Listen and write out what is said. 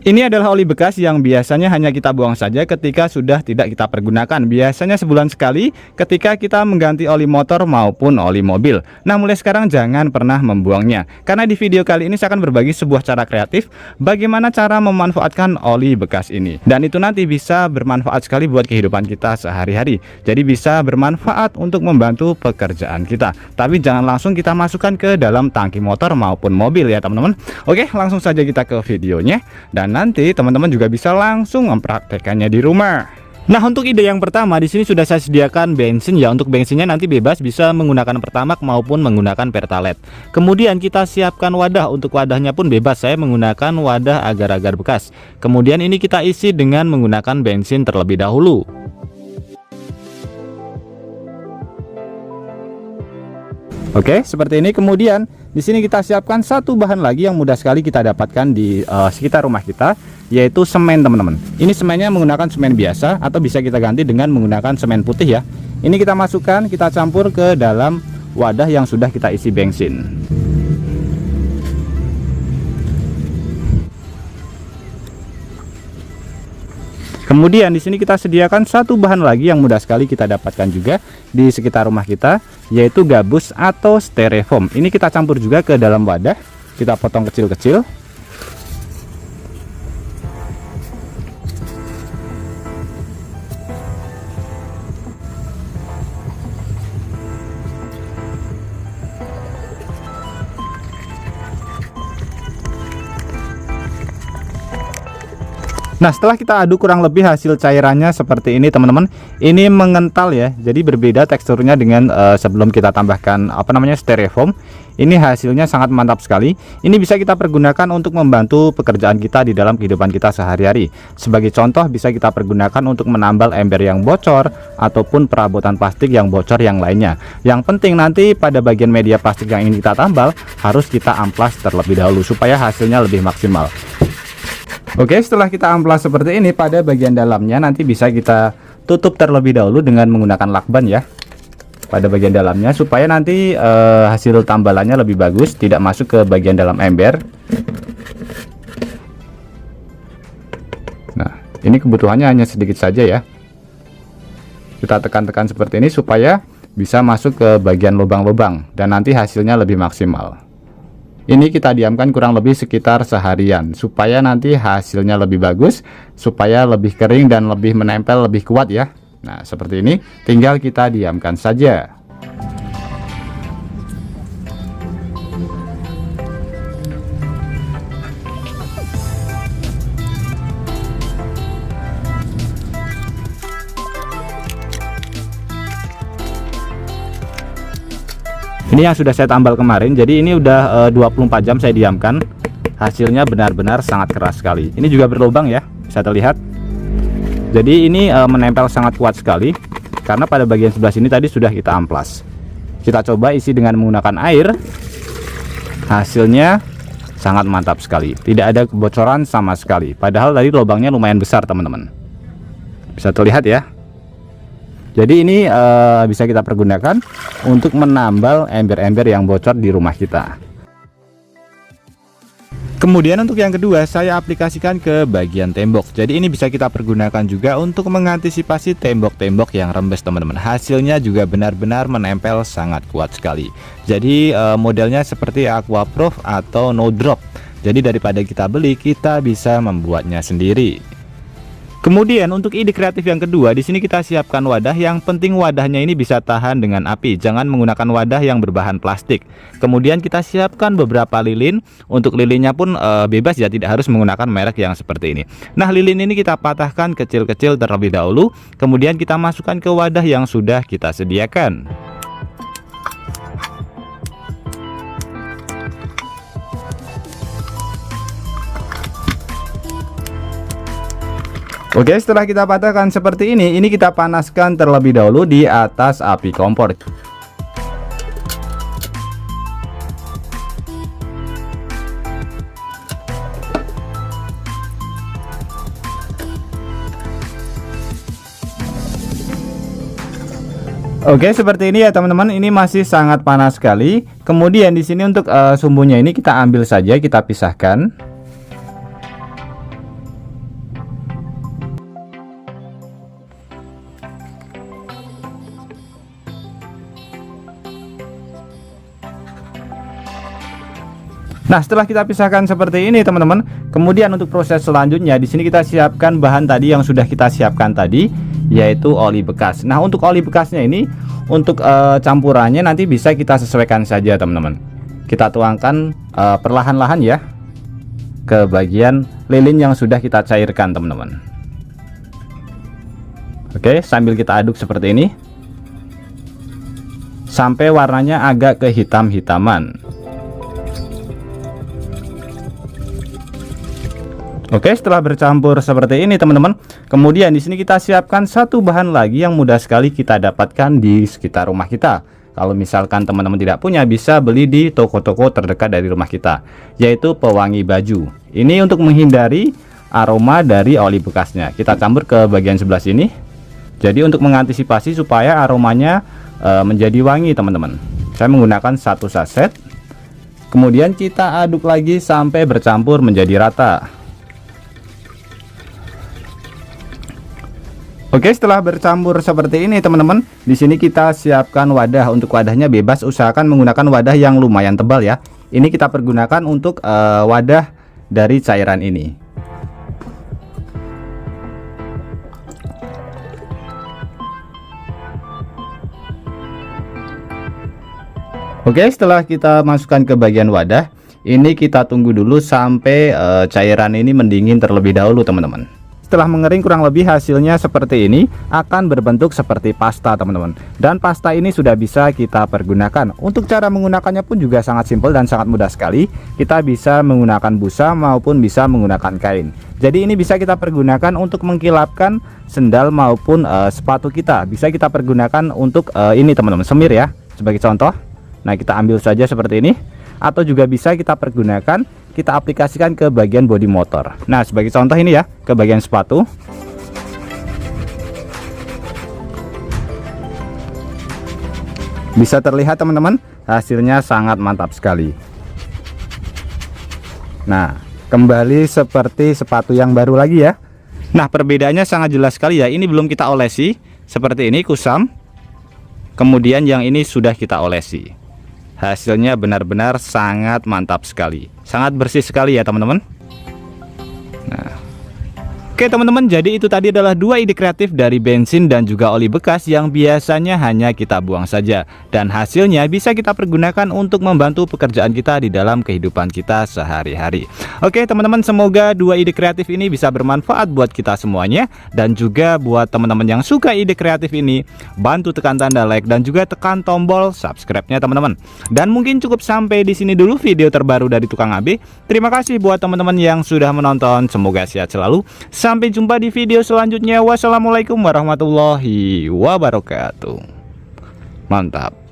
Ini adalah oli bekas yang biasanya hanya kita buang saja ketika sudah tidak kita pergunakan. Biasanya sebulan sekali ketika kita mengganti oli motor maupun oli mobil. Nah, mulai sekarang jangan pernah membuangnya. Karena di video kali ini saya akan berbagi sebuah cara kreatif bagaimana cara memanfaatkan oli bekas ini. Dan itu nanti bisa bermanfaat sekali buat kehidupan kita sehari-hari. Jadi bisa bermanfaat untuk membantu pekerjaan kita. Tapi jangan langsung kita masukkan ke dalam tangki motor maupun mobil ya teman-teman. Oke, langsung saja kita ke videonya. Dan nanti teman-teman juga bisa langsung mempraktekannya di rumah. Nah, untuk ide yang pertama di sini sudah saya sediakan bensin ya. Untuk bensinnya nanti bebas bisa menggunakan Pertamax maupun menggunakan Pertalite. Kemudian kita siapkan wadah. Untuk wadahnya pun bebas, saya menggunakan wadah agar-agar bekas. Kemudian ini kita isi dengan menggunakan bensin terlebih dahulu. Oke, seperti ini. Kemudian di sini kita siapkan satu bahan lagi yang mudah sekali kita dapatkan di sekitar rumah kita, yaitu semen teman-teman. Ini semennya menggunakan semen biasa atau bisa kita ganti dengan menggunakan semen putih ya. Ini kita masukkan, kita campur ke dalam wadah yang sudah kita isi bensin. Kemudian di sini kita sediakan satu bahan lagi yang mudah sekali kita dapatkan juga di sekitar rumah kita, yaitu gabus atau styrofoam. Ini kita campur juga ke dalam wadah, kita potong kecil-kecil. Nah, setelah kita aduk kurang lebih hasil cairannya seperti ini teman-teman. Ini mengental ya, jadi berbeda teksturnya dengan sebelum kita tambahkan styrofoam. Ini hasilnya sangat mantap sekali. Ini bisa kita pergunakan untuk membantu pekerjaan kita di dalam kehidupan kita sehari-hari. Sebagai contoh, bisa kita pergunakan untuk menambal ember yang bocor ataupun perabotan plastik yang bocor yang lainnya. Yang penting nanti pada bagian media plastik yang ingin kita tambal harus kita amplas terlebih dahulu supaya hasilnya lebih maksimal. Oke, setelah kita amplas seperti ini, pada bagian dalamnya nanti bisa kita tutup terlebih dahulu dengan menggunakan lakban ya. Pada bagian dalamnya supaya nanti hasil tambalannya lebih bagus, tidak masuk ke bagian dalam ember. Nah, ini kebutuhannya hanya sedikit saja ya. Kita tekan-tekan seperti ini supaya bisa masuk ke bagian lubang-lubang dan nanti hasilnya lebih maksimal. Ini kita diamkan kurang lebih sekitar seharian supaya nanti hasilnya lebih bagus, supaya lebih kering dan lebih menempel, lebih kuat ya. Nah, seperti ini, tinggal kita diamkan saja. Ini yang sudah saya tambal kemarin, jadi ini udah 24 jam saya diamkan. Hasilnya benar-benar sangat keras sekali. Ini juga berlubang ya, bisa terlihat. Jadi ini menempel sangat kuat sekali, karena pada bagian sebelah sini tadi sudah kita amplas. Kita coba isi dengan menggunakan air. Hasilnya sangat mantap sekali, tidak ada kebocoran sama sekali. Padahal tadi lubangnya lumayan besar teman-teman, bisa terlihat ya. Jadi ini bisa kita pergunakan untuk menambal ember-ember yang bocor di rumah kita. Kemudian untuk yang kedua, saya aplikasikan ke bagian tembok. Jadi ini bisa kita pergunakan juga untuk mengantisipasi tembok-tembok yang rembes teman-teman. Hasilnya juga benar-benar menempel sangat kuat sekali. Jadi modelnya seperti Aquaproof atau no drop. Jadi daripada kita beli, kita bisa membuatnya sendiri. Kemudian untuk ide kreatif yang kedua, di sini kita siapkan wadah. Yang penting wadahnya ini bisa tahan dengan api. Jangan menggunakan wadah yang berbahan plastik. Kemudian kita siapkan beberapa lilin. Untuk lilinnya pun bebas ya, tidak harus menggunakan merek yang seperti ini. Nah, lilin ini kita patahkan kecil-kecil terlebih dahulu. Kemudian kita masukkan ke wadah yang sudah kita sediakan. Oke, setelah kita patahkan seperti ini kita panaskan terlebih dahulu di atas api kompor. Oke, seperti ini ya teman-teman. Ini masih sangat panas sekali. Kemudian di sini untuk sumbunya ini kita ambil saja, kita pisahkan. Nah, setelah kita pisahkan seperti ini teman-teman, kemudian untuk proses selanjutnya di sini kita siapkan bahan tadi yang sudah kita siapkan tadi, yaitu oli bekas. Nah, untuk oli bekasnya ini untuk campurannya nanti bisa kita sesuaikan saja teman-teman. Kita tuangkan perlahan-lahan ya ke bagian lilin yang sudah kita cairkan teman-teman. Oke, sambil kita aduk seperti ini sampai warnanya agak kehitam-hitaman. Oke, setelah bercampur seperti ini teman-teman, kemudian di sini kita siapkan satu bahan lagi yang mudah sekali kita dapatkan di sekitar rumah kita. Kalau misalkan teman-teman tidak punya, bisa beli di toko-toko terdekat dari rumah kita, yaitu pewangi baju. Ini untuk menghindari aroma dari oli bekasnya. Kita campur ke bagian sebelah sini. Jadi untuk mengantisipasi supaya aromanya menjadi wangi teman-teman, saya menggunakan 1 saset. Kemudian kita aduk lagi sampai bercampur menjadi rata. Oke, setelah bercampur seperti ini teman-teman, di sini kita siapkan wadah. Untuk wadahnya bebas, usahakan menggunakan wadah yang lumayan tebal ya. Ini kita pergunakan untuk wadah dari cairan ini. Oke, setelah kita masukkan ke bagian wadah, ini kita tunggu dulu sampai cairan ini mendingin terlebih dahulu teman-teman. Setelah mengering kurang lebih hasilnya seperti ini, akan berbentuk seperti pasta teman-teman. Dan pasta ini sudah bisa kita pergunakan. Untuk cara menggunakannya pun juga sangat simpel dan sangat mudah sekali. Kita bisa menggunakan busa maupun bisa menggunakan kain. Jadi ini bisa kita pergunakan untuk mengkilapkan sendal maupun sepatu kita. Bisa kita pergunakan untuk ini teman-teman, semir ya, sebagai contoh. Nah, kita ambil saja seperti ini. Atau juga bisa kita pergunakan, kita aplikasikan ke bagian bodi motor. Nah, sebagai contoh ini ya, ke bagian sepatu. Bisa terlihat teman-teman, hasilnya sangat mantap sekali. Nah, kembali seperti sepatu yang baru lagi ya. Nah, perbedaannya sangat jelas sekali ya. Ini belum kita olesi, seperti ini kusam. Kemudian yang ini sudah kita olesi. Hasilnya benar-benar sangat mantap sekali, sangat bersih sekali ya teman-teman. Nah, oke teman-teman, jadi itu tadi adalah 2 ide kreatif dari bensin dan juga oli bekas yang biasanya hanya kita buang saja, dan hasilnya bisa kita pergunakan untuk membantu pekerjaan kita di dalam kehidupan kita sehari-hari. Oke teman-teman, semoga 2 ide kreatif ini bisa bermanfaat buat kita semuanya, dan juga buat teman-teman yang suka ide kreatif ini, bantu tekan tanda like dan juga tekan tombol subscribe-nya teman-teman. Dan mungkin cukup sampai di sini dulu video terbaru dari Tukang AB. Terima kasih buat teman-teman yang sudah menonton, semoga sehat selalu. Sampai jumpa di video selanjutnya. Wassalamualaikum warahmatullahi wabarakatuh. Mantap.